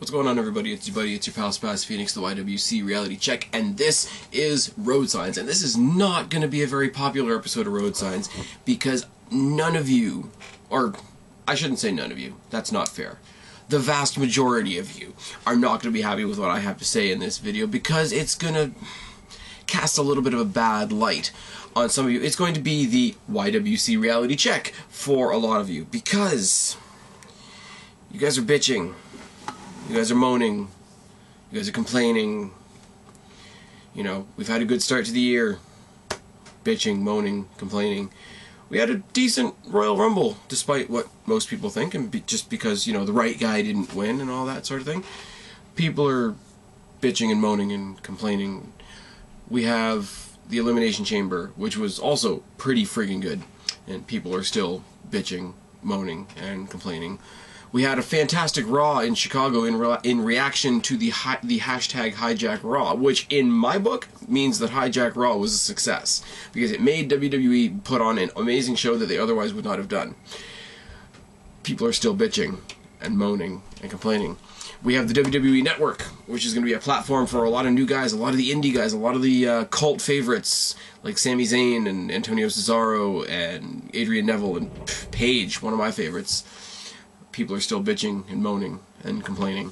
What's going on, everybody? It's your buddy, it's your pal Spaz Phoenix, the YWC Reality Check, and this is Road Signs. And this is not going to be a very popular episode of Road Signs, because none of you, or I shouldn't say none of you, that's not fair. The vast majority of you are not going to be happy with what I have to say in this video, because it's going to cast a little bit of a bad light on some of you. It's going to be the YWC Reality Check for a lot of you, because you guys are bitching. You guys are moaning. You guys are complaining. You know, we've had a good start to the year. Bitching, moaning, complaining. We had a decent Royal Rumble, despite what most people think, and just because, you know, the right guy didn't win and all that sort of thing. People are bitching and moaning and complaining. We have the Elimination Chamber, which was also pretty friggin' good, and people are still bitching, moaning, and complaining. We had a fantastic Raw in Chicago in reaction to the hashtag Hijack Raw, which in my book means that Hijack Raw was a success, because it made WWE put on an amazing show that they otherwise would not have done. People are still bitching and moaning and complaining. We have the WWE Network, which is going to be a platform for a lot of new guys, a lot of the indie guys, a lot of the cult favorites like Sami Zayn and Antonio Cesaro and Adrian Neville and Paige, one of my favorites. People are still bitching and moaning and complaining.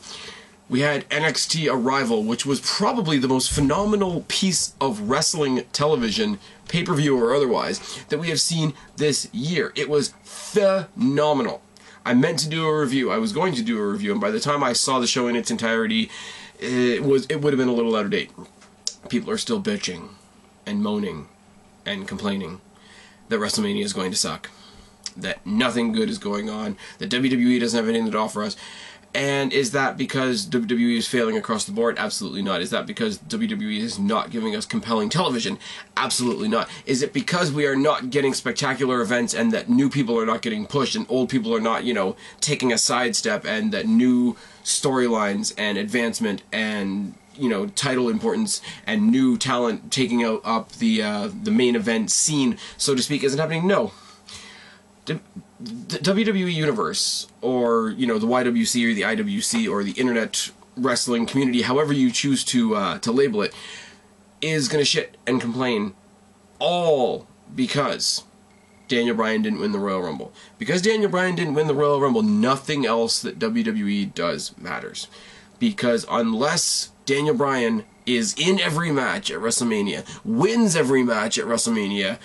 We had NXT Arrival, which was probably the most phenomenal piece of wrestling television, pay-per-view or otherwise, that we have seen this year. It was phenomenal. I meant to do a review. I was going to do a review, and by the time I saw the show in its entirety, it would have been a little out of date. People are still bitching and moaning and complaining that WrestleMania is going to suck, that nothing good is going on, that WWE doesn't have anything to offer us. And is that because WWE is failing across the board? Absolutely not. Is that because WWE is not giving us compelling television? Absolutely not. Is it because we are not getting spectacular events and that new people are not getting pushed and old people are not, you know, taking a sidestep, and that new storylines and advancement and, you know, title importance and new talent taking up the main event scene, so to speak, isn't happening? No. The WWE Universe, or, you know, the YWC or the IWC or the Internet Wrestling Community, however you choose to label it, is going to shit and complain all because Daniel Bryan didn't win the Royal Rumble. Because Daniel Bryan didn't win the Royal Rumble, nothing else that WWE does matters. Because unless Daniel Bryan is in every match at WrestleMania, wins every match at WrestleMania,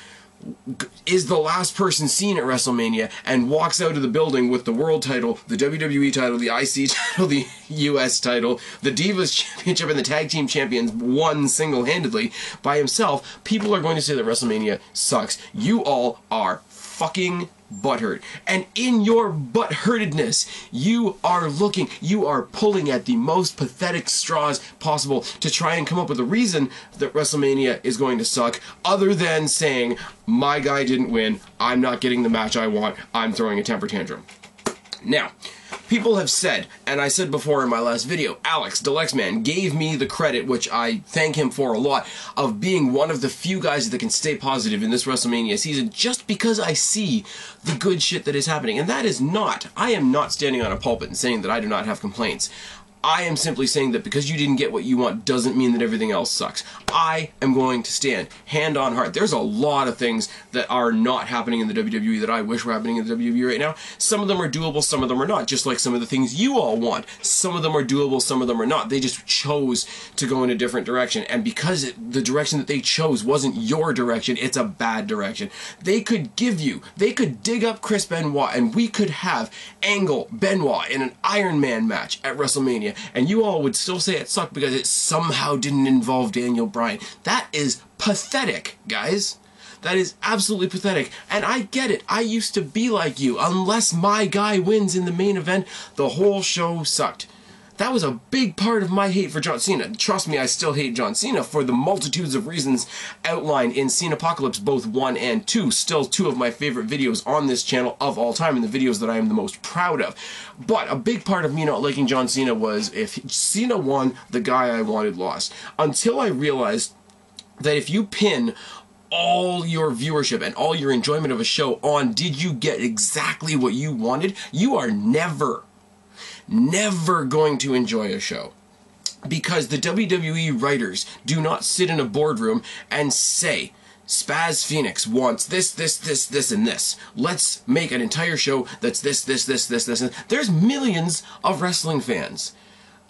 is the last person seen at WrestleMania, and walks out of the building with the world title, the WWE title, the IC title, the US title, the Divas Championship, and the Tag Team Champions won single-handedly by himself, people are going to say that WrestleMania sucks. You all are fucking butthurt. And in your butthurtedness, you are pulling at the most pathetic straws possible to try and come up with a reason that WrestleMania is going to suck, other than saying, my guy didn't win, I'm not getting the match I want, I'm throwing a temper tantrum. Now, people have said, and I said before in my last video, Alex, Delexman, gave me the credit, which I thank him for a lot, of being one of the few guys that can stay positive in this WrestleMania season, just because I see the good shit that is happening. And that is not, I am not standing on a pulpit and saying that I do not have complaints. I am simply saying that because you didn't get what you want doesn't mean that everything else sucks. I am going to stand, hand on heart. There's a lot of things that are not happening in the WWE that I wish were happening in the WWE right now. Some of them are doable, some of them are not, just like some of the things you all want. Some of them are doable, some of them are not. They just chose to go in a different direction, and because the direction that they chose wasn't your direction, it's a bad direction. They could dig up Chris Benoit, and we could have Angle Benoit in an Iron Man match at WrestleMania, and you all would still say it sucked because it somehow didn't involve Daniel Bryan. That is pathetic, guys. That is absolutely pathetic. And I get it. I used to be like you. Unless my guy wins in the main event, the whole show sucked. That was a big part of my hate for John Cena. Trust me, I still hate John Cena for the multitudes of reasons outlined in Cenapocalypse, both 1 and 2. Still 2 of my favorite videos on this channel of all time, and the videos that I am the most proud of. But a big part of me not liking John Cena was, if Cena won, the guy I wanted lost. Until I realized that if you pin all your viewership and all your enjoyment of a show on did you get exactly what you wanted, you are never Never going to enjoy a show. Because the WWE writers do not sit in a boardroom and say, Spaz Phoenix wants this, and this. Let's make an entire show that's this. There's millions of wrestling fans.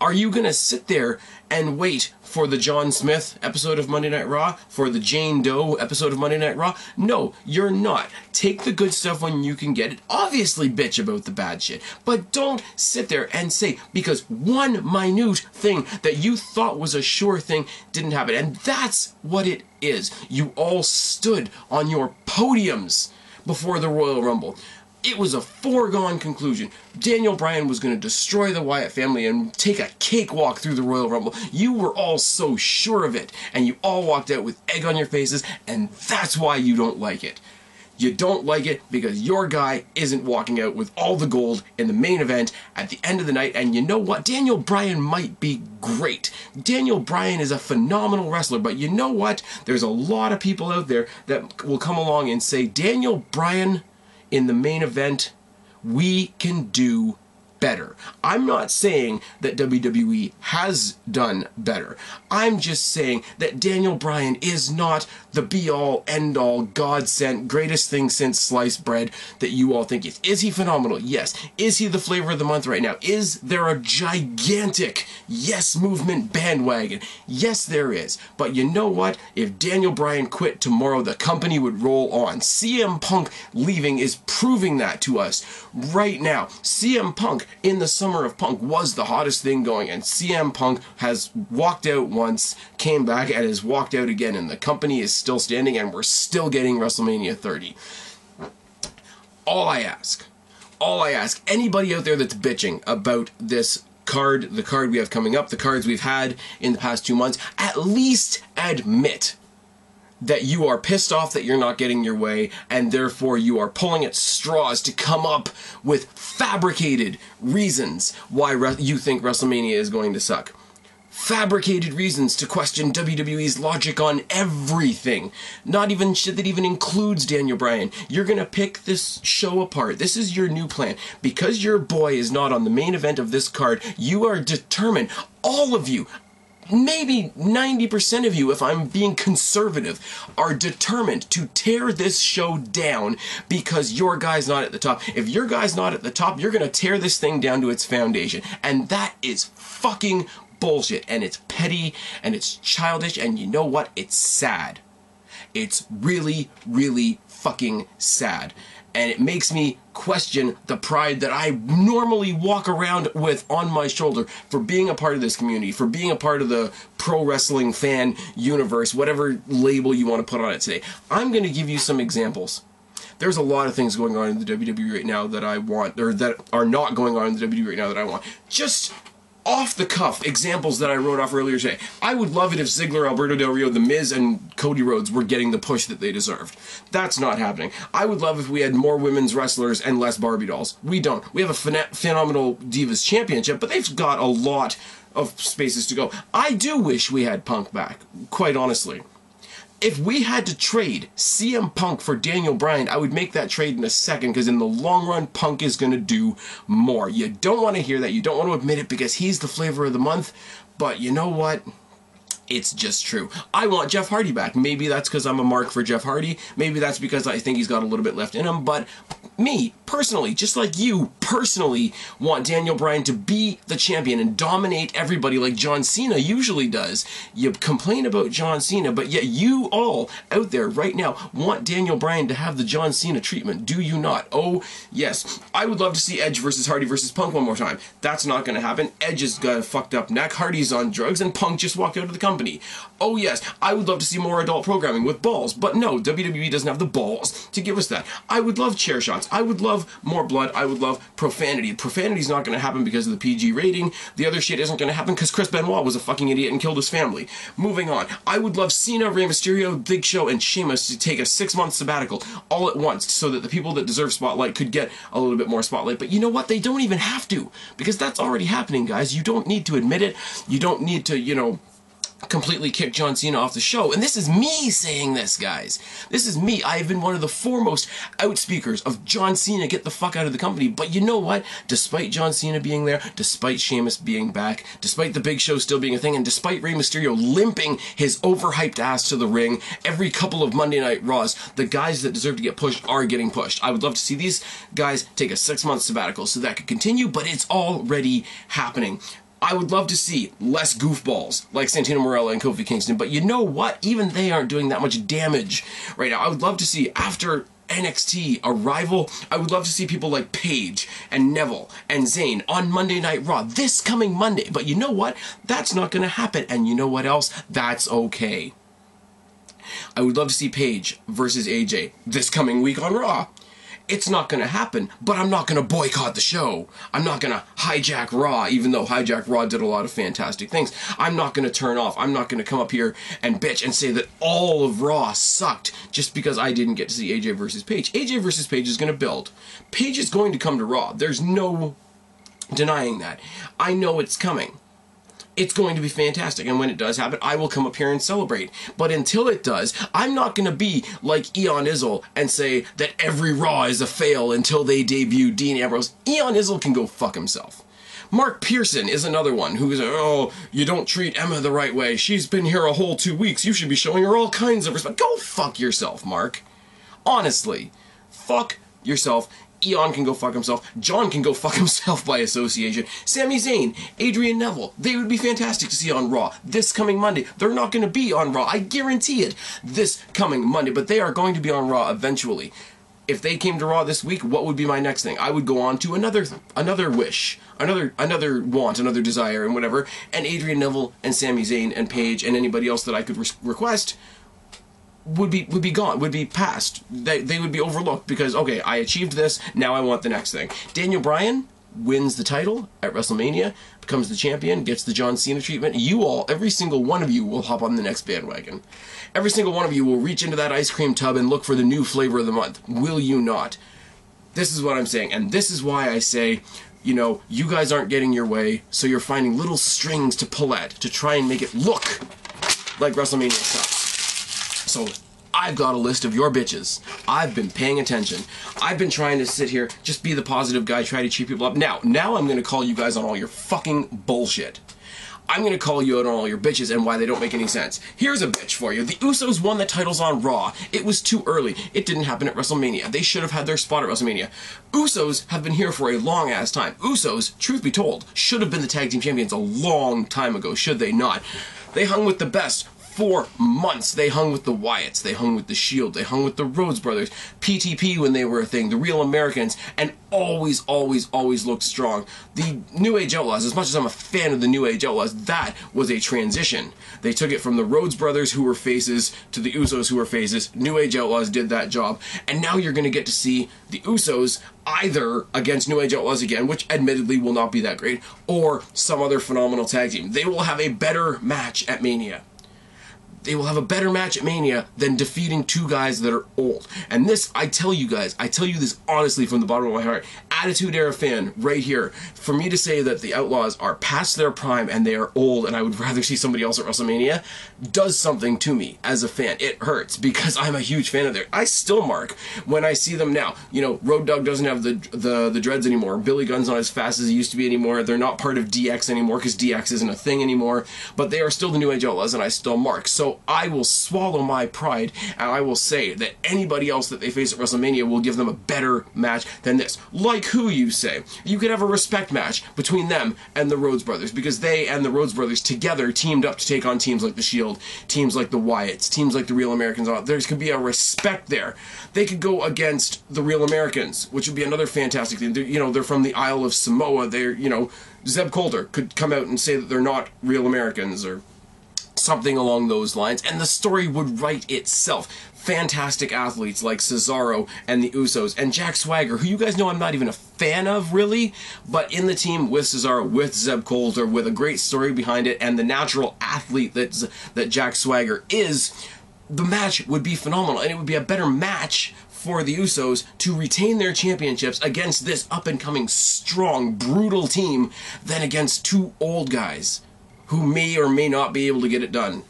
Are you going to sit there and wait for the John Smith episode of Monday Night Raw? For the Jane Doe episode of Monday Night Raw? No, you're not. Take the good stuff when you can get it. Obviously bitch about the bad shit. But don't sit there and say, because one minute thing that you thought was a sure thing didn't happen. And that's what it is. You all stood on your podiums before the Royal Rumble. It was a foregone conclusion. Daniel Bryan was going to destroy the Wyatt family and take a cakewalk through the Royal Rumble. You were all so sure of it, and you all walked out with egg on your faces, and that's why you don't like it. You don't like it because your guy isn't walking out with all the gold in the main event at the end of the night, and you know what? Daniel Bryan might be great. Daniel Bryan is a phenomenal wrestler, but you know what? There's a lot of people out there that will come along and say, Daniel Bryan in the main event, we can do better. I'm not saying that WWE has done better. I'm just saying that Daniel Bryan is not the be-all, end-all, God-sent, greatest thing since sliced bread that you all think he is. Is he phenomenal? Yes. Is he the flavor of the month right now? Is there a gigantic Yes Movement bandwagon? Yes, there is. But you know what? If Daniel Bryan quit tomorrow, the company would roll on. CM Punk leaving is proving that to us right now. CM Punk in the summer of Punk was the hottest thing going, and CM Punk has walked out once, came back, and has walked out again, and the company is still standing, and we're still getting WrestleMania 30. All I ask, anybody out there that's bitching about this card, the card we have coming up, the cards we've had in the past 2 months, at least admit that you are pissed off that you're not getting your way, and therefore you are pulling at straws to come up with fabricated reasons why you think WrestleMania is going to suck. Fabricated reasons to question WWE's logic on everything. Not even shit that even includes Daniel Bryan. You're gonna pick this show apart. This is your new plan. Because your boy is not on the main event of this card, you are determined, all of you, maybe 90% of you, if I'm being conservative, are determined to tear this show down because your guy's not at the top. If your guy's not at the top, you're going to tear this thing down to its foundation. And that is fucking bullshit. And it's petty, and it's childish, and you know what? It's sad. It's really, really fucking sad. And it makes me question the pride that I normally walk around with on my shoulder for being a part of this community, for being a part of the pro wrestling fan universe, whatever label you want to put on it today. I'm going to give you some examples. There's a lot of things going on in the WWE right now that I want, or that are not going on in the WWE right now that I want. Just off-the-cuff examples that I wrote off earlier today. I would love it if Ziggler, Alberto Del Rio, The Miz, and Cody Rhodes were getting the push that they deserved. That's not happening. I would love if we had more women's wrestlers and less Barbie dolls. We don't. We have a phenomenal Divas Championship, but they've got a lot of spaces to go. I do wish we had Punk back, quite honestly. If we had to trade CM Punk for Daniel Bryan, I would make that trade in a second, because in the long run, Punk is going to do more. You don't want to hear that. You don't want to admit it because he's the flavor of the month. But you know what? It's just true. I want Jeff Hardy back. Maybe that's because I'm a mark for Jeff Hardy. Maybe that's because I think he's got a little bit left in him. But me, personally, just like you, personally want Daniel Bryan to be the champion and dominate everybody like John Cena usually does. You complain about John Cena, but yet you all out there right now want Daniel Bryan to have the John Cena treatment. Do you not? Oh, yes. I would love to see Edge versus Hardy versus Punk one more time. That's not going to happen. Edge has got a fucked up neck, Hardy's on drugs, and Punk just walked out of the company. Oh yes, I would love to see more adult programming with balls, but no, WWE doesn't have the balls to give us that. I would love chair shots. I would love more blood. I would love profanity. Profanity's not going to happen because of the PG rating. The other shit isn't going to happen because Chris Benoit was a fucking idiot and killed his family. Moving on. I would love Cena, Rey Mysterio, Big Show, and Sheamus to take a 6-month sabbatical all at once so that the people that deserve spotlight could get a little bit more spotlight. But you know what? They don't even have to, because that's already happening, guys. You don't need to admit it. You don't need to, completely kick John Cena off the show. And this is me saying this, guys. This is me. I have been one of the foremost outspeakers of John Cena, get the fuck out of the company. But you know what? Despite John Cena being there, despite Sheamus being back, despite the Big Show still being a thing, and despite Rey Mysterio limping his overhyped ass to the ring every couple of Monday Night Raws, the guys that deserve to get pushed are getting pushed. I would love to see these guys take a 6-month sabbatical so that could continue, but it's already happening. I would love to see less goofballs like Santino Marella and Kofi Kingston, but you know what? Even they aren't doing that much damage right now. I would love to see, after NXT Arrival, I would love to see people like Paige and Neville and Zayn on Monday Night Raw this coming Monday. But you know what? That's not going to happen. And you know what else? That's okay. I would love to see Paige versus AJ this coming week on Raw. It's not going to happen, but I'm not going to boycott the show. I'm not going to hijack Raw, even though Hijack Raw did a lot of fantastic things. I'm not going to turn off. I'm not going to come up here and bitch and say that all of Raw sucked just because I didn't get to see AJ versus Paige. AJ versus Paige is going to build. Paige is going to come to Raw. There's no denying that. I know it's coming. It's going to be fantastic, and when it does happen, I will come up here and celebrate. But until it does, I'm not going to be like Eon Izzle and say that every Raw is a fail until they debut Dean Ambrose. Eon Izzle can go fuck himself. Mark Pearson is another one who's, oh, you don't treat Emma the right way. She's been here a whole 2 weeks. You should be showing her all kinds of respect. Go fuck yourself, Mark. Honestly, fuck yourself. Eon can go fuck himself. John can go fuck himself by association. Sami Zayn, Adrian Neville, they would be fantastic to see on Raw this coming Monday. They're not going to be on Raw, I guarantee it, this coming Monday, but they are going to be on Raw eventually. If they came to Raw this week, what would be my next thing? I would go on to another wish, another want, another desire, and whatever, and Adrian Neville and Sami Zayn and Paige and anybody else that I could request would be gone, would be passed. They would be overlooked because, okay, I achieved this, now I want the next thing. Daniel Bryan wins the title at WrestleMania, becomes the champion, gets the John Cena treatment. You all, every single one of you will hop on the next bandwagon. Every single one of you will reach into that ice cream tub and look for the new flavor of the month. Will you not? This is what I'm saying, and this is why I say, you know, you guys aren't getting your way, so you're finding little strings to pull at to try and make it look like WrestleMania sucks. So, I've got a list of your bitches. I've been paying attention. I've been trying to sit here, just be the positive guy, try to cheer people up. Now I'm going to call you guys on all your fucking bullshit. I'm going to call you out on all your bitches and why they don't make any sense. Here's a bitch for you. The Usos won the titles on Raw. It was too early. It didn't happen at WrestleMania. They should have had their spot at WrestleMania. Usos have been here for a long-ass time. Usos, truth be told, should have been the tag team champions a long time ago, should they not? They hung with the best for months. They hung with the Wyatts, they hung with the Shield, they hung with the Rhodes Brothers, PTP when they were a thing, the Real Americans, and always looked strong. The New Age Outlaws, as much as I'm a fan of the New Age Outlaws, that was a transition. They took it from the Rhodes Brothers, who were faces, to the Usos, who were faces. New Age Outlaws did that job, and now you're going to get to see the Usos either against New Age Outlaws again, which admittedly will not be that great, or some other phenomenal tag team. They will have a better match at Mania. They will have a better match at Mania than defeating two guys that are old. And this, I tell you guys, I tell you this honestly from the bottom of my heart, Attitude Era fan right here, for me to say that the Outlaws are past their prime and they are old and I would rather see somebody else at WrestleMania, does something to me as a fan. It hurts because I'm a huge fan of theirs. I still mark when I see them now. You know, Road Dogg doesn't have the dreads anymore. Billy Gunn's not as fast as he used to be anymore. They're not part of DX anymore because DX isn't a thing anymore. But they are still the New Age Outlaws and I still mark. So I will swallow my pride and I will say that anybody else that they face at WrestleMania will give them a better match than this. Like who, you say? You could have a respect match between them and the Rhodes Brothers because they and the Rhodes Brothers together teamed up to take on teams like the Shield, teams like the Wyatts, teams like the Real Americans. There could be a respect there. They could go against the Real Americans, which would be another fantastic thing. They're from the Isle of Samoa. Zeb Colter could come out and say that they're not Real Americans or something along those lines, and the story would write itself. Fantastic athletes like Cesaro and the Usos, and Jack Swagger, who you guys know I'm not even a fan of, really, but in the team with Cesaro, with Zeb Colter, with a great story behind it, and the natural athlete that Jack Swagger is, the match would be phenomenal, and it would be a better match for the Usos to retain their championships against this up-and-coming, strong, brutal team than against two old guys who may or may not be able to get it done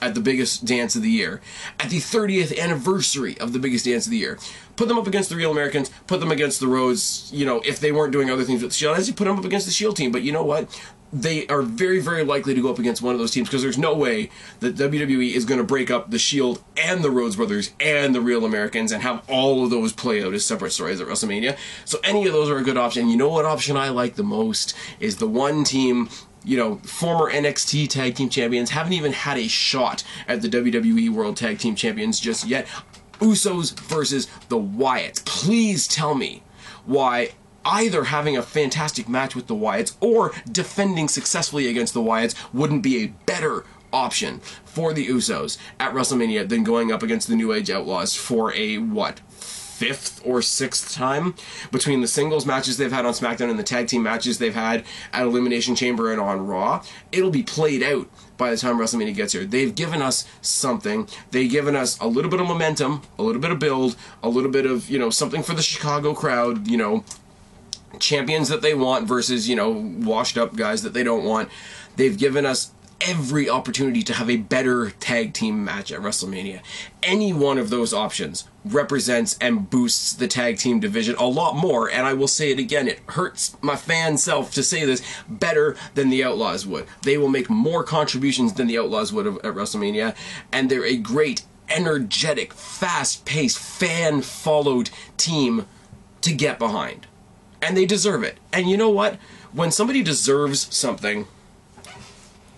at the biggest dance of the year, at the 30th anniversary of the biggest dance of the year. Put them up against the Real Americans, put them against the Rhodes, you know, if they weren't doing other things with the Shield, as you put them up against the Shield team. But you know what? They are very, very likely to go up against one of those teams, because there's no way that WWE is going to break up the Shield and the Rhodes Brothers and the Real Americans and have all of those play out as separate stories at WrestleMania. So any of those are a good option. You know what option I like the most is the one team, you know, former NXT Tag Team Champions, haven't even had a shot at the WWE World Tag Team Champions just yet. Usos versus the Wyatts. Please tell me why either having a fantastic match with the Wyatts or defending successfully against the Wyatts wouldn't be a better option for the Usos at WrestleMania than going up against the New Age Outlaws for a, what, 5th or 6th time between the singles matches they've had on SmackDown and the tag team matches they've had at Elimination Chamber and on Raw. It'll be played out by the time WrestleMania gets here. They've given us something. They've given us a little bit of momentum, a little bit of build, a little bit of, you know, something for the Chicago crowd, you know, champions that they want versus, you know, washed up guys that they don't want. They've given us every opportunity to have a better tag team match at WrestleMania. Any one of those options represents and boosts the tag team division a lot more, and I will say it again, it hurts my fan self to say this, better than the Outlaws would. They will make more contributions than the Outlaws would at WrestleMania, and they're a great, energetic, fast-paced, fan-followed team to get behind. And they deserve it. And you know what? When somebody deserves something,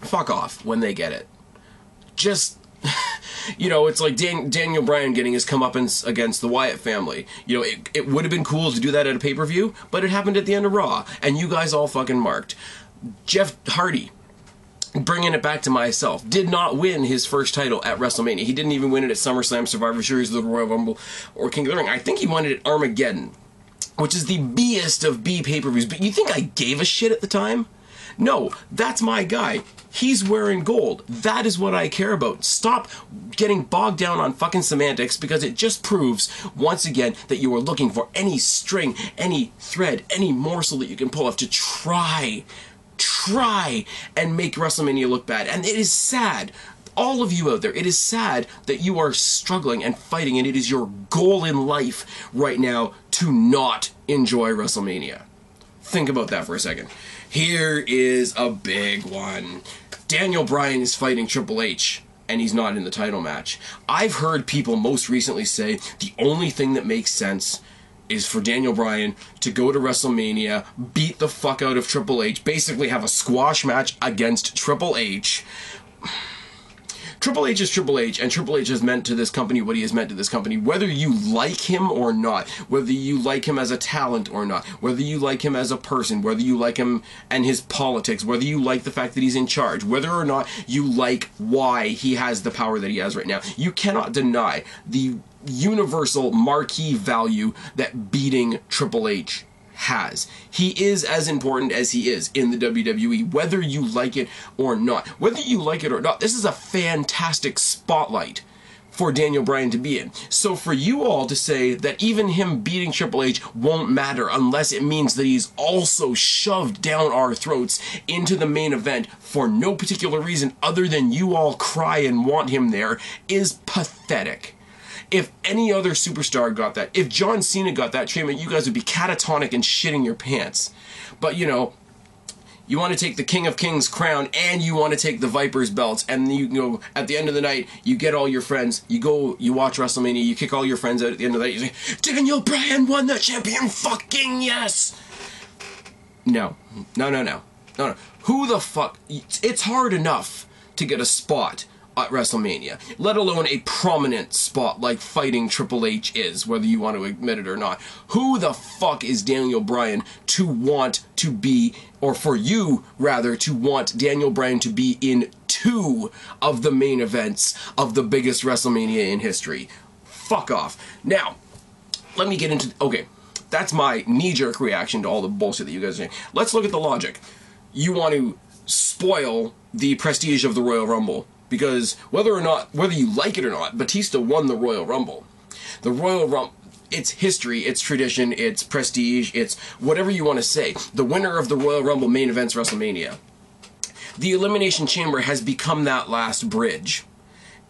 fuck off when they get it. Just, you know, it's like Daniel Bryan getting his comeuppance against the Wyatt family. You know, it would have been cool to do that at a pay-per-view, but it happened at the end of Raw, and you guys all fucking marked. Jeff Hardy, bringing it back to myself, did not win his first title at WrestleMania. He didn't even win it at SummerSlam, Survivor Series, the Royal Rumble, or King of the Ring. I think he won it at Armageddon, which is the B-est of B pay-per-views. But you think I gave a shit at the time? No, that's my guy. He's wearing gold. That is what I care about. Stop getting bogged down on fucking semantics, because it just proves, once again, that you are looking for any string, any thread, any morsel that you can pull off to try and make WrestleMania look bad. And it is sad. All of you out there, it is sad that you are struggling and fighting, and it is your goal in life right now to not enjoy WrestleMania. Think about that for a second. Here is a big one. Daniel Bryan is fighting Triple H, and he's not in the title match. I've heard people most recently say the only thing that makes sense is for Daniel Bryan to go to WrestleMania, beat the fuck out of Triple H, basically have a squash match against Triple H. Triple H is Triple H, and Triple H has meant to this company what he has meant to this company, whether you like him or not, whether you like him as a talent or not, whether you like him as a person, whether you like him and his politics, whether you like the fact that he's in charge, whether or not you like why he has the power that he has right now. You cannot deny the universal marquee value that beating Triple H has. He is as important as he is in the WWE, whether you like it or not. Whether you like it or not, this is a fantastic spotlight for Daniel Bryan to be in. So for you all to say that even him beating Triple H won't matter unless it means that he's also shoved down our throats into the main event for no particular reason other than you all cry and want him there is pathetic. If any other superstar got that, if John Cena got that treatment, you guys would be catatonic and shitting your pants. But, you know, you want to take the King of Kings crown and you want to take the Viper's belts, and you go, at the end of the night, you get all your friends, you go, you watch WrestleMania, you kick all your friends out at the end of the night, you say, Daniel Bryan won the champion, fucking yes! No. Who the fuck, it's hard enough to get a spot at WrestleMania, let alone a prominent spot like fighting Triple H is, whether you want to admit it or not. Who the fuck is Daniel Bryan to want to be, or for you, rather, to want Daniel Bryan to be in 2 of the main events of the biggest WrestleMania in history? Fuck off. Now, let me get into, okay, that's my knee-jerk reaction to all the bullshit that you guys are saying. Let's look at the logic. You want to spoil the prestige of the Royal Rumble, because whether you like it or not, Batista won the Royal Rumble. The Royal Rumble, it's history, it's tradition, it's prestige, it's whatever you want to say. The winner of the Royal Rumble main events WrestleMania. the Elimination Chamber has become that last bridge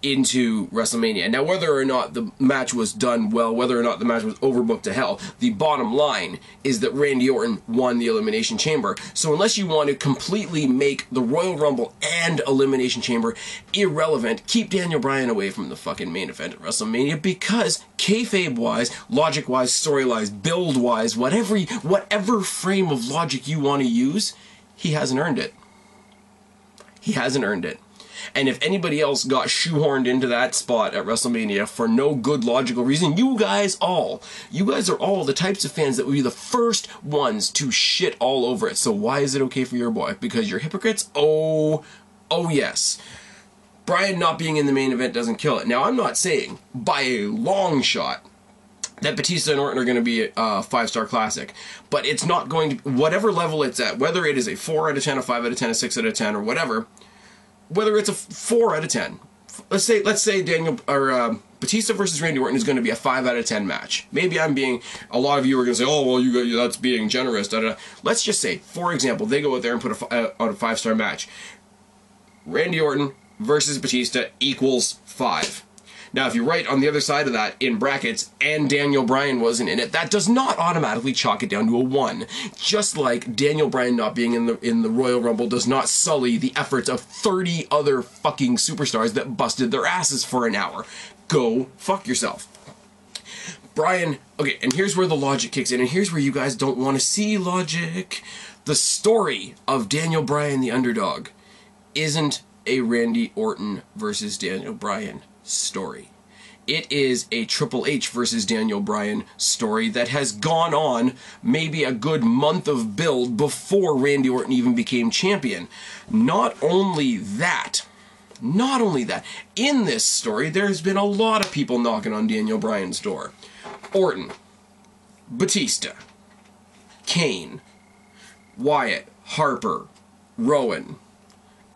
into WrestleMania. Now, whether or not the match was done well, whether or not the match was overbooked to hell, the bottom line is that Randy Orton won the Elimination Chamber. So unless you want to completely make the Royal Rumble and Elimination Chamber irrelevant, keep Daniel Bryan away from the fucking main event at WrestleMania, because kayfabe-wise, logic-wise, story-wise, build-wise, whatever frame of logic you want to use, he hasn't earned it. He hasn't earned it. And if anybody else got shoehorned into that spot at WrestleMania for no good logical reason, you guys are all the types of fans that would be the first ones to shit all over it. So why is it okay for your boy? Because you're hypocrites? Oh yes. Bryan not being in the main event doesn't kill it. Now, I'm not saying, by a long shot, that Batista and Orton are going to be a 5-star classic. But it's not going to, whatever level it's at, whether it is a 4 out of 10, a 5 out of 10, a 6 out of 10, or whatever, whether it's a 4 out of 10, let's say Batista versus Randy Orton is going to be a 5 out of 10 match. Maybe I'm being, a lot of you are going to say, oh, well, that's being generous. Da, da, da. Let's just say, for example, they go out there and put on a 5-star match. Randy Orton versus Batista equals 5. Now, if you write on the other side of that, in brackets, and Daniel Bryan wasn't in it, that does not automatically chalk it down to a 1. Just like Daniel Bryan not being in the Royal Rumble does not sully the efforts of 30 other fucking superstars that busted their asses for an hour. Go fuck yourself. Bryan, okay, and here's where the logic kicks in, and here's where you guys don't want to see logic. The story of Daniel Bryan, the underdog, isn't a Randy Orton versus Daniel Bryan story. It is a Triple H versus Daniel Bryan story that has gone on maybe a good month of build before Randy Orton even became champion. Not only that, in this story there's been a lot of people knocking on Daniel Bryan's door. Orton, Batista, Kane, Wyatt, Harper, Rowan,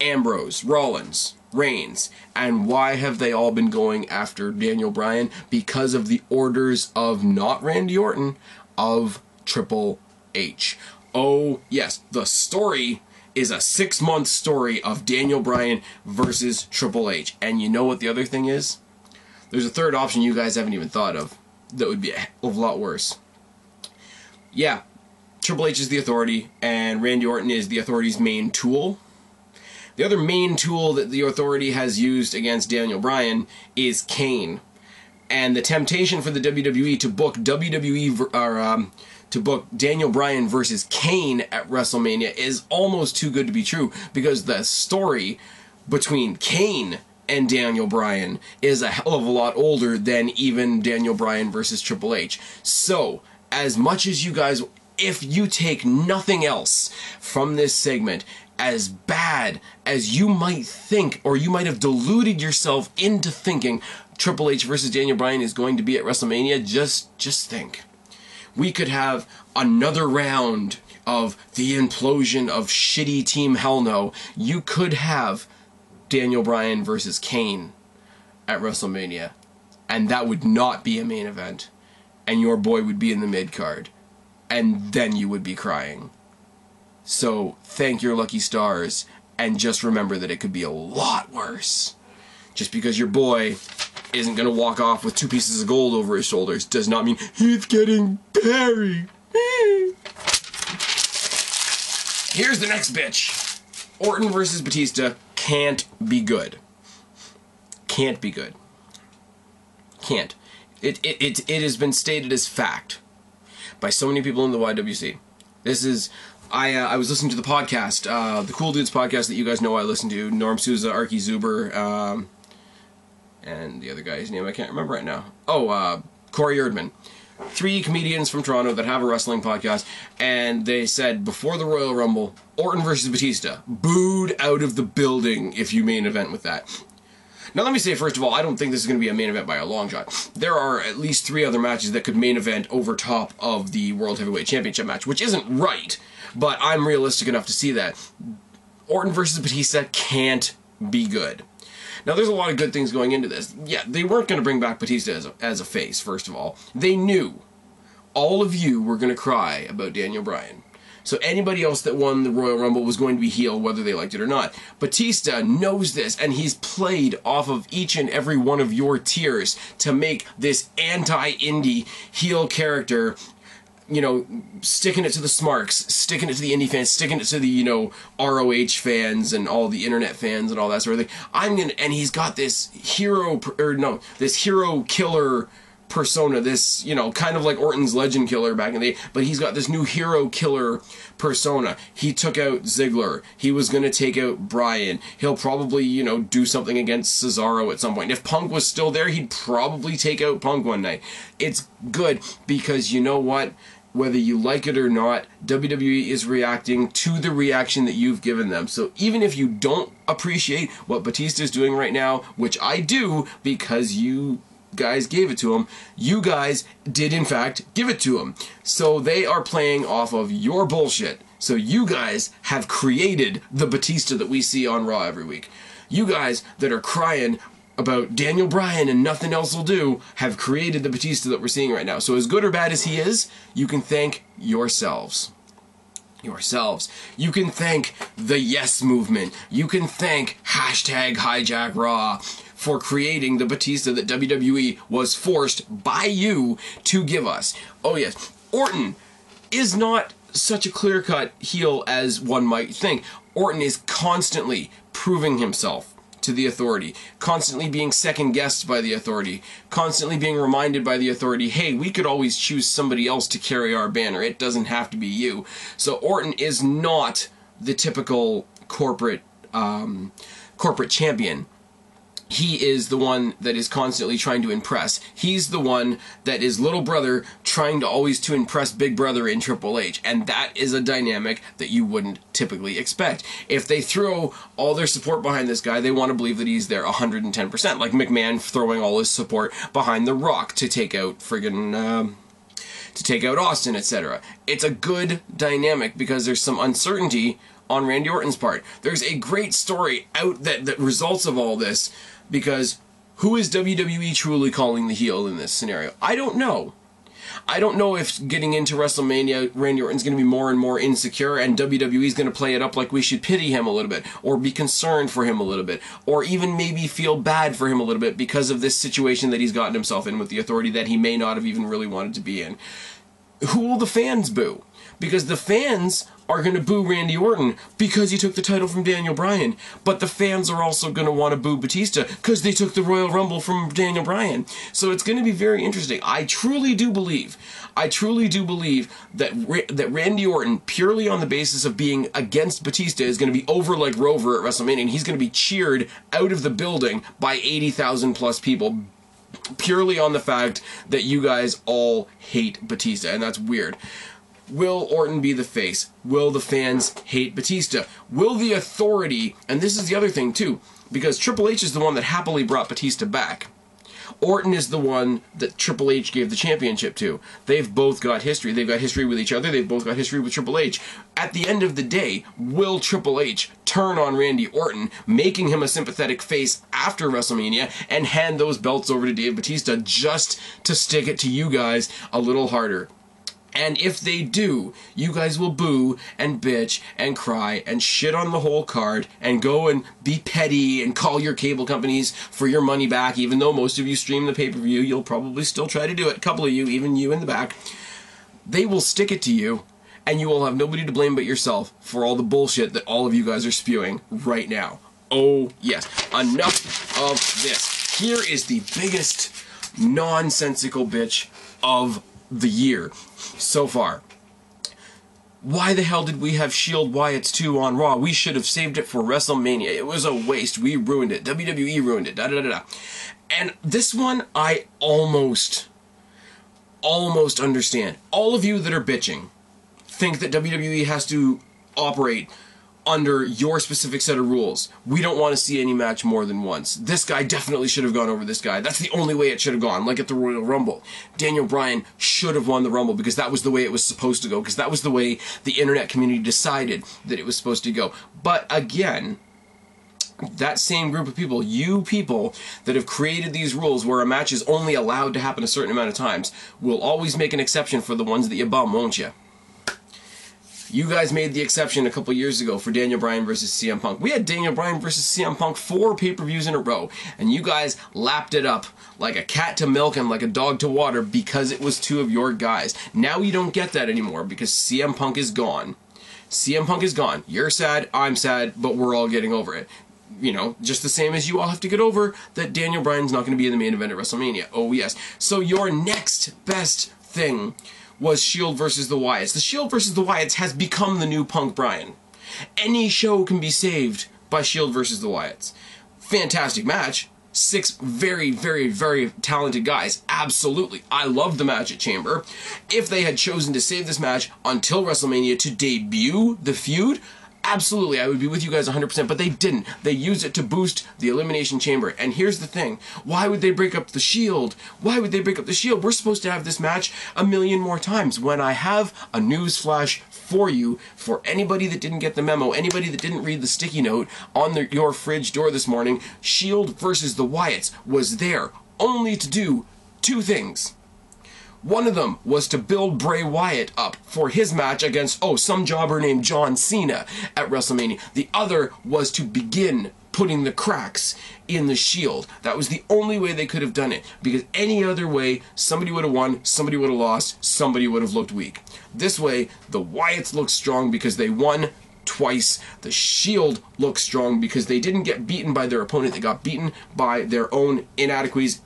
Ambrose, Rollins, Reigns. And why have they all been going after Daniel Bryan? Because of the orders of not Randy Orton, of Triple H. Oh yes, the story is a 6-month story of Daniel Bryan versus Triple H. And you know what the other thing is? There's a third option you guys haven't even thought of that would be a hell of a lot worse. Yeah, Triple H is the Authority, and Randy Orton is the Authority's main tool. The other main tool that the Authority has used against Daniel Bryan is Kane. And the temptation for the WWE to book to book Daniel Bryan versus Kane at WrestleMania is almost too good to be true, because the story between Kane and Daniel Bryan is a hell of a lot older than even Daniel Bryan versus Triple H. So, as much as you guys, if you take nothing else from this segment, as bad as you might think, or you might have deluded yourself into thinking Triple H versus Daniel Bryan is going to be at WrestleMania, just think. We could have another round of the implosion of shitty Team Hell No. You could have Daniel Bryan versus Kane at WrestleMania, and that would not be a main event, and your boy would be in the mid-card, and then you would be crying. So, thank your lucky stars, and just remember that it could be a lot worse. Just because your boy isn't going to walk off with 2 pieces of gold over his shoulders does not mean he's getting buried. Here's the next bitch. Orton versus Batista can't be good. Can't be good. Can't. It has been stated as fact by so many people in the YWC. This is... I was listening to the podcast, the Cool Dudes podcast that you guys know I listen to, Norm Souza, Arky Zuber, and the other guy's name I can't remember right now. Oh, Corey Erdman. 3 comedians from Toronto that have a wrestling podcast, and they said before the Royal Rumble, Orton versus Batista, booed out of the building if you main event with that. Now let me say, first of all, I don't think this is going to be a main event by a long shot. There are at least 3 other matches that could main event over top of the World Heavyweight Championship match, which isn't right, but I'm realistic enough to see that. Orton versus Batista can't be good. Now, there's a lot of good things going into this. Yeah, they weren't going to bring back Batista as a face, first of all. They knew all of you were going to cry about Daniel Bryan. So anybody else that won the Royal Rumble was going to be heel, whether they liked it or not. Batista knows this, and he's played off of each and every one of your tiers to make this anti-indie heel character, you know, sticking it to the smarks, sticking it to the indie fans, sticking it to the, you know, ROH fans and all the internet fans and all that sort of thing. And he's got this hero killer persona, this, you know, kind of like Orton's legend killer back in the day, but he's got this new hero killer persona. He took out Ziggler. He was going to take out Bryan. He'll probably, you know, do something against Cesaro at some point. If Punk was still there, he'd probably take out Punk one night. It's good because, you know what? Whether you like it or not, WWE is reacting to the reaction that you've given them. So even if you don't appreciate what Batista is doing right now, which I do because you guys gave it to him, you guys did in fact give it to him. So they are playing off of your bullshit. So you guys have created the Batista that we see on Raw every week. You guys that are crying about Daniel Bryan and nothing else will do have created the Batista that we're seeing right now. So as good or bad as he is, you can thank yourselves. You can thank the Yes Movement. You can thank #HijackRaw for creating the Batista that WWE was forced by you to give us. Oh yes, Orton is not such a clear-cut heel as one might think. Orton is constantly proving himself to the Authority, constantly being second-guessed by the Authority, constantly being reminded by the Authority, hey, we could always choose somebody else to carry our banner. It doesn't have to be you. So Orton is not the typical corporate champion. He is the one that is constantly trying to impress. He's the one that is little brother trying to always to impress big brother in Triple H. And that is a dynamic that you wouldn't typically expect. If they throw all their support behind this guy, they want to believe that he's there 110%. Like McMahon throwing all his support behind The Rock to take out friggin' to take out Austin, etc. It's a good dynamic because there's some uncertainty on Randy Orton's part. There's a great story out that results of all this, because who is WWE truly calling the heel in this scenario? I don't know. I don't know if getting into WrestleMania, Randy Orton's going to be more and more insecure and WWE's going to play it up like we should pity him a little bit, or be concerned for him a little bit, or even maybe feel bad for him a little bit because of this situation that he's gotten himself in with the Authority that he may not have even really wanted to be in. Who will the fans boo? Because the fans are going to boo Randy Orton because he took the title from Daniel Bryan. But the fans are also going to want to boo Batista because they took the Royal Rumble from Daniel Bryan. So it's going to be very interesting. I truly do believe that Randy Orton, purely on the basis of being against Batista, is going to be over like Rover at WrestleMania, and he's going to be cheered out of the building by 80,000 plus people, purely on the fact that you guys all hate Batista, and that's weird. Will Orton be the face? Will the fans hate Batista? Will the Authority, and this is the other thing too, because Triple H is the one that happily brought Batista back. Orton is the one that Triple H gave the championship to. They've both got history. They've got history with each other. They've both got history with Triple H. At the end of the day, will Triple H turn on Randy Orton, making him a sympathetic face after WrestleMania, and hand those belts over to Dave Batista just to stick it to you guys a little harder? And if they do, you guys will boo and bitch and cry and shit on the whole card and go and be petty and call your cable companies for your money back, even though most of you stream the pay-per-view. You'll probably still try to do it. A couple of you, even you in the back. They will stick it to you, and you will have nobody to blame but yourself for all the bullshit that all of you guys are spewing right now. Oh, yes. Enough of this. Here is the biggest nonsensical bitch of the year so far. Why the hell did we have Shield Wyatts 2 on Raw? We should have saved it for WrestleMania. It was a waste. We ruined it. WWE ruined it. Da-da-da-da. And this one, I almost understand. All of you that are bitching think that WWE has to operate under your specific set of rules. We don't want to see any match more than once. This guy definitely should have gone over this guy. That's the only way it should have gone, like at the Royal Rumble. Daniel Bryan should have won the Rumble because that was the way it was supposed to go, because that was the way the internet community decided that it was supposed to go. But again, that same group of people, you people that have created these rules where a match is only allowed to happen a certain amount of times, will always make an exception for the ones that you bum, won't you? You guys made the exception a couple years ago for Daniel Bryan versus CM Punk. We had Daniel Bryan versus CM Punk 4 pay-per-views in a row, and you guys lapped it up like a cat to milk and like a dog to water because it was 2 of your guys. Now you don't get that anymore because CM Punk is gone. CM Punk is gone. You're sad, I'm sad, but we're all getting over it. You know, just the same as you all have to get over that Daniel Bryan's not going to be in the main event at WrestleMania. Oh, yes. So your next best thing was Shield versus the Wyatts. The Shield versus the Wyatts has become the new Punk Bryan. Any show can be saved by Shield versus the Wyatts. Fantastic match. 6 very, very, very talented guys. Absolutely. I loved the match at Chamber. If they had chosen to save this match until WrestleMania to debut the feud, absolutely, I would be with you guys 100%, but they didn't. They used it to boost the Elimination Chamber. And here's the thing. Why would they break up the Shield? Why would they break up the Shield? We're supposed to have this match a million more times. When I have a news flash for you, for anybody that didn't get the memo, anybody that didn't read the sticky note on your fridge door this morning, Shield versus the Wyatts was there only to do 2 things. One of them was to build Bray Wyatt up for his match against, some jobber named John Cena at WrestleMania. The other was to begin putting the cracks in the Shield. That was the only way they could have done it, because any other way, somebody would have won, somebody would have lost, somebody would have looked weak. This way, the Wyatts look strong because they won twice. The Shield looks strong because they didn't get beaten by their opponent. They got beaten by their own inadequacies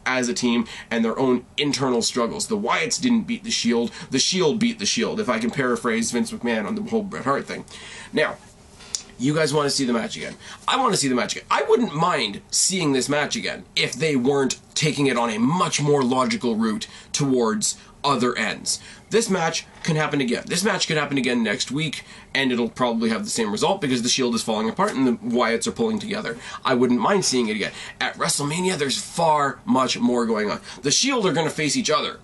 as a team and their own internal struggles. The Wyatts didn't beat the Shield. The Shield beat the Shield, if I can paraphrase Vince McMahon on the whole Bret Hart thing. Now, you guys want to see the match again. I want to see the match again. I wouldn't mind seeing this match again if they weren't taking it on a much more logical route towards other ends. This match can happen again. This match could happen again next week, and it'll probably have the same result because the Shield is falling apart and the Wyatts are pulling together. I wouldn't mind seeing it again. At WrestleMania, there's far much more going on. The Shield are going to face each other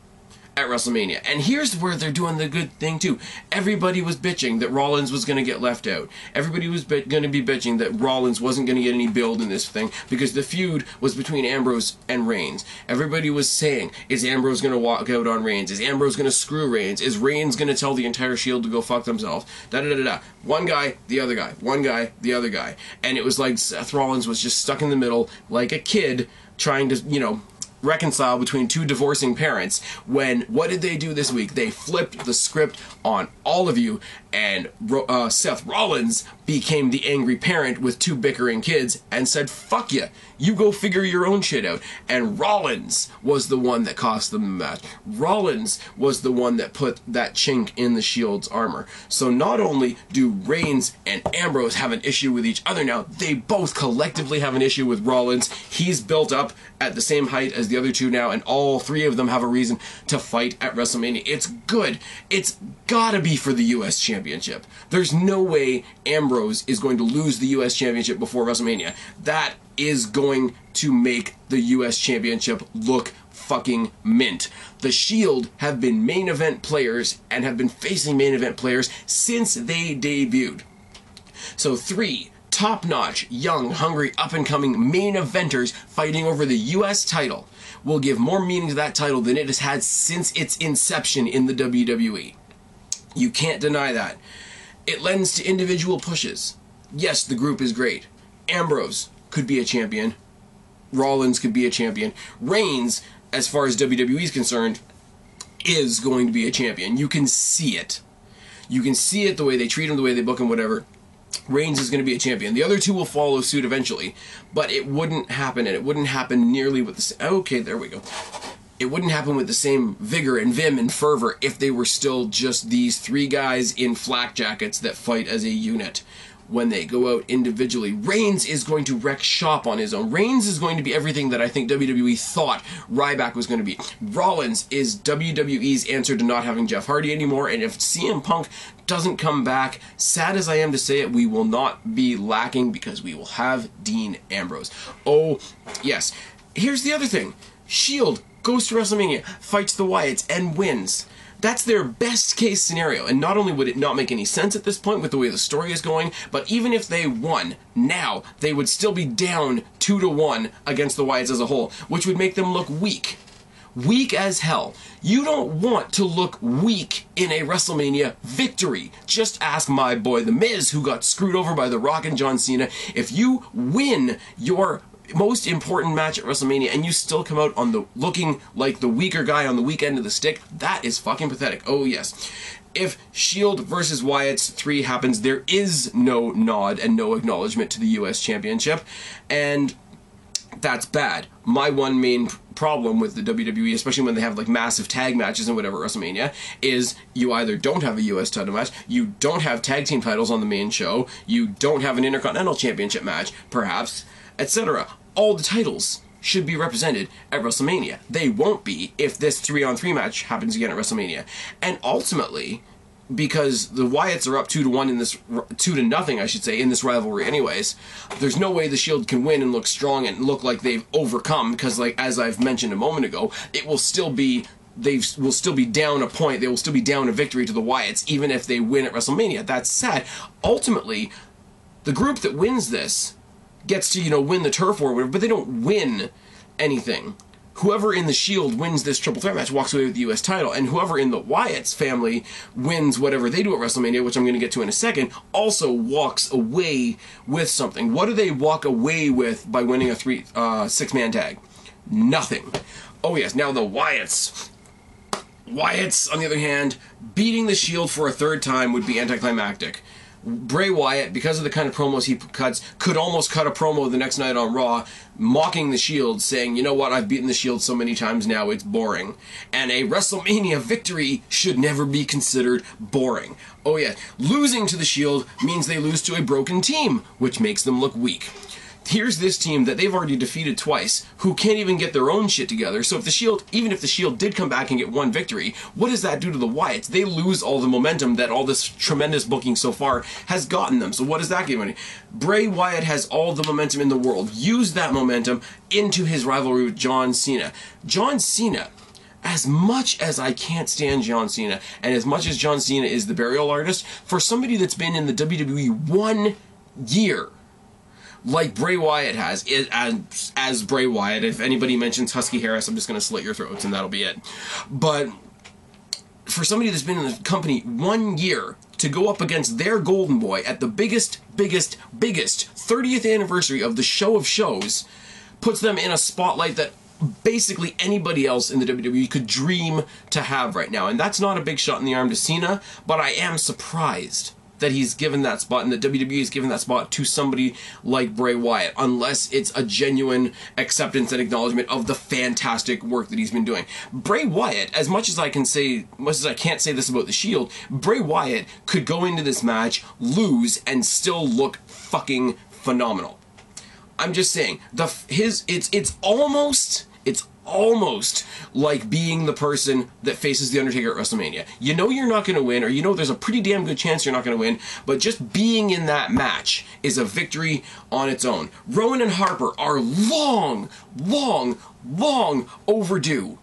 at WrestleMania. And here's where they're doing the good thing too. Everybody was bitching that Rollins was going to get left out. Everybody was going to be bitching that Rollins wasn't going to get any build in this thing because the feud was between Ambrose and Reigns. Everybody was saying, is Ambrose going to walk out on Reigns? Is Ambrose going to screw Reigns? Is Reigns going to tell the entire Shield to go fuck themselves? Da-da-da-da-da. One guy, the other guy. One guy, the other guy. And it was like Seth Rollins was just stuck in the middle like a kid trying to, reconcile between 2 divorcing parents when, what did they do this week? They flipped the script on all of you, and Seth Rollins became the angry parent with 2 bickering kids and said, fuck you, you go figure your own shit out. And Rollins was the one that cost them the match. Rollins was the one that put that chink in the Shield's armor. So not only do Reigns and Ambrose have an issue with each other now, they both collectively have an issue with Rollins. He's built up at the same height as the other 2 now, and all 3 of them have a reason to fight at WrestleMania. It's good. It's gotta be for the U.S. Championship. There's no way Ambrose is going to lose the U.S. Championship before WrestleMania. That is going to make the U.S. Championship look fucking mint. The Shield have been main event players and have been facing main event players since they debuted. So 3 top-notch, young, hungry, up-and-coming main eventers fighting over the U.S. title will give more meaning to that title than it has had since its inception in the WWE. You can't deny that. It lends to individual pushes. Yes, the group is great. Ambrose could be a champion. Rollins could be a champion. Reigns, as far as WWE is concerned, is going to be a champion. You can see it. You can see it the way they treat him, the way they book him, whatever. Reigns is going to be a champion. The other 2 will follow suit eventually, but it wouldn't happen, and it wouldn't happen nearly with the same... Okay, there we go. It wouldn't happen with the same vigor and vim and fervor if they were still just these 3 guys in flak jackets that fight as a unit. When they go out individually, Reigns is going to wreck shop on his own. Reigns is going to be everything that I think WWE thought Ryback was going to be. Rollins is WWE's answer to not having Jeff Hardy anymore, and if CM Punk doesn't come back, sad as I am to say it, we will not be lacking because we will have Dean Ambrose. Oh, yes. Here's the other thing. Shield goes to WrestleMania, fights the Wyatts, and wins. That's their best case scenario, and not only would it not make any sense at this point with the way the story is going, but even if they won now, they would still be down 2-1 against the Wyatts as a whole, which would make them look weak. weak as hell. You don't want to look weak in a WrestleMania victory. Just ask my boy The Miz, who got screwed over by The Rock and John Cena. If you win your most important match at WrestleMania and you still come out on the looking like the weaker guy on the weak end of the stick, that is fucking pathetic. Oh yes. If Shield versus Wyatts 3 happens, there is no nod and no acknowledgement to the US Championship, and that's bad. My one main problem with the WWE, especially when they have like massive tag matches and whatever at WrestleMania, is you either don't have a US title match, you don't have tag team titles on the main show, you don't have an Intercontinental Championship match, perhaps, etc. All the titles should be represented at WrestleMania. They won't be if this 3-on-3 match happens again at WrestleMania. And ultimately, because the Wyatts are up 2-1 in this, 2-0, I should say, in this rivalry anyways, there's no way the Shield can win and look strong and look like they've overcome, because like, as I've mentioned a moment ago, it will still be, they will still be down a point, they will still be down a victory to the Wyatts, even if they win at WrestleMania. That's sad. Ultimately, the group that wins this gets to, you know, win the turf war or whatever, but they don't win anything. Whoever in the Shield wins this triple threat match walks away with the US title, and whoever in the Wyatts family wins whatever they do at WrestleMania, which I'm going to get to in a second, also walks away with something. What do they walk away with by winning a 6-man tag? Nothing. Oh yes, now the Wyatts. Wyatts, on the other hand, beating the Shield for a third time would be anticlimactic. Bray Wyatt, because of the kind of promos he cuts, could almost cut a promo the next night on Raw, mocking the Shield, saying, you know what, I've beaten the Shield so many times now, it's boring. And a WrestleMania victory should never be considered boring. Oh yeah, losing to the Shield means they lose to a broken team, which makes them look weak. Here's this team that they've already defeated twice, who can't even get their own shit together. So if the Shield, even if the Shield did come back and get one victory, what does that do to the Wyatts? They lose all the momentum that all this tremendous booking so far has gotten them. So what does that give them? Bray Wyatt has all the momentum in the world. Use that momentum into his rivalry with John Cena. John Cena, as much as I can't stand John Cena, and as much as John Cena is the burial artist, for somebody that's been in the WWE 1 year, like Bray Wyatt has, as Bray Wyatt. If anybody mentions Husky Harris, I'm just going to slit your throats and that'll be it. But for somebody that's been in the company 1 year to go up against their golden boy at the biggest 30th anniversary of the show of shows, puts them in a spotlight that basically anybody else in the WWE could dream to have right now. And that's not a big shot in the arm to Cena, but I am surprised that he's given that spot, and the WWE has given that spot to somebody like Bray Wyatt, unless it's a genuine acceptance and acknowledgement of the fantastic work that he's been doing. Bray Wyatt, as much as I can't say this about the Shield, Bray Wyatt could go into this match, lose, and still look fucking phenomenal. I'm just saying, it's almost like being the person that faces The Undertaker at WrestleMania. You know you're not going to win, or you know there's a pretty damn good chance you're not going to win, but just being in that match is a victory on its own. Rowan and Harper are long overdue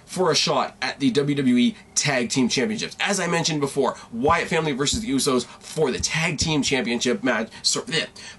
for a shot at the WWE Tag Team Championships. As I mentioned before, Wyatt family versus the Usos for the Tag Team Championship match,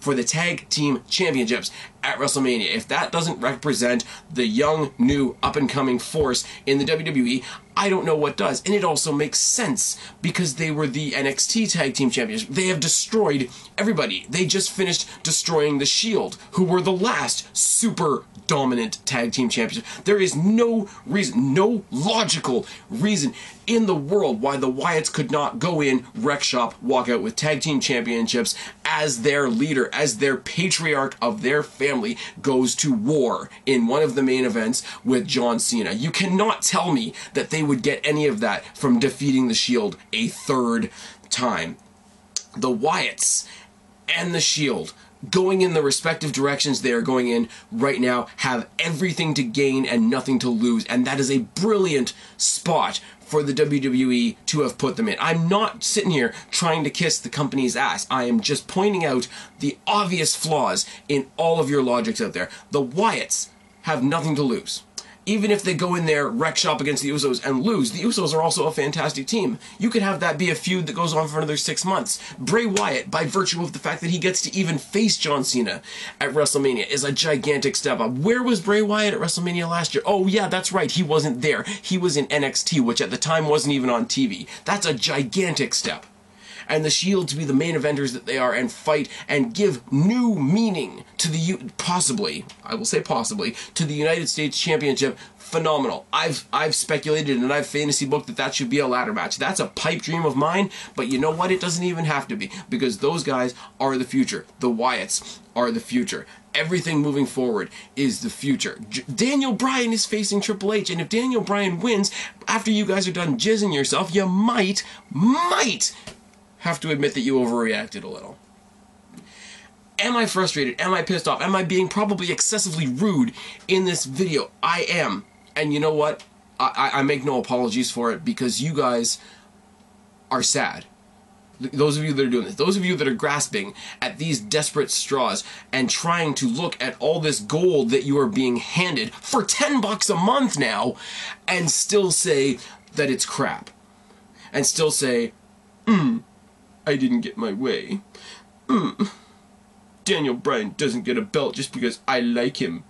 for the Tag Team Championships at WrestleMania. If that doesn't represent the young, new, up-and-coming force in the WWE, I don't know what does. And it also makes sense, because they were the NXT Tag Team Champions. They have destroyed everybody. They just finished destroying the Shield, who were the last super dominant Tag Team Champions. There is no reason, no logical reason in the world why the Wyatts could not go in, wreck shop, walk out with Tag Team Championships as their leader, as their patriarch of their family goes to war in one of the main events with John Cena. You cannot tell me that they would get any of that from defeating the Shield a third time. The Wyatts and the Shield, going in the respective directions they are going in right now, have everything to gain and nothing to lose, and that is a brilliant spot for the WWE to have put them in. I'm not sitting here trying to kiss the company's ass. I am just pointing out the obvious flaws in all of your logics out there. The Wyatts have nothing to lose. Even if they go in there, wreck shop against the Usos, and lose, the Usos are also a fantastic team. You could have that be a feud that goes on for another 6 months. Bray Wyatt, by virtue of the fact that he gets to even face John Cena at WrestleMania, is a gigantic step up. Where was Bray Wyatt at WrestleMania last year? Oh yeah, that's right, he wasn't there. He was in NXT, which at the time wasn't even on TV. That's a gigantic step. And the Shield to be the main eventers that they are and fight and give new meaning to the, possibly, I will say possibly, to the United States Championship. Phenomenal. I've speculated and I've fantasy booked that that should be a ladder match. That's a pipe dream of mine, but you know what? It doesn't even have to be, because those guys are the future. The Wyatts are the future. Everything moving forward is the future. Daniel Bryan is facing Triple H, and if Daniel Bryan wins, after you guys are done jizzing yourself, you might have to admit that you overreacted a little. Am I frustrated? Am I pissed off? Am I being probably excessively rude in this video? I am. And you know what? I make no apologies for it, because you guys are sad. Those of you that are doing this, those of you that are grasping at these desperate straws and trying to look at all this gold that you are being handed for $10 a month now and still say that it's crap. And still say, I didn't get my way. Daniel Bryan doesn't get a belt just because I like him.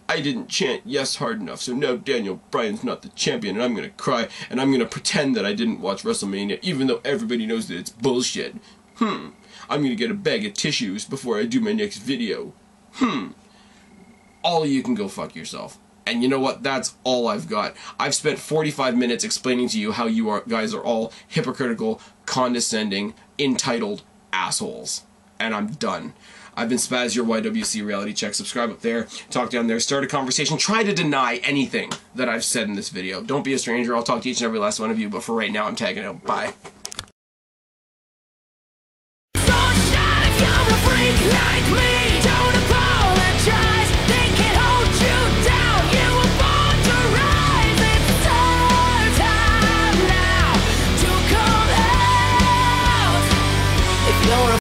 I didn't chant yes hard enough, so now Daniel Bryan's not the champion, and I'm gonna cry, and I'm gonna pretend that I didn't watch WrestleMania, even though everybody knows that it's bullshit. I'm gonna get a bag of tissues before I do my next video. All of you can go fuck yourself. And you know what? That's all I've got. I've spent 45 minutes explaining to you how you guys are all hypocritical, condescending, entitled assholes. And I'm done. I've been Spaz, your YWC Reality Check. Subscribe up there, talk down there, start a conversation. Try to deny anything that I've said in this video. Don't be a stranger. I'll talk to each and every last one of you, but for right now, I'm tagging out. Bye.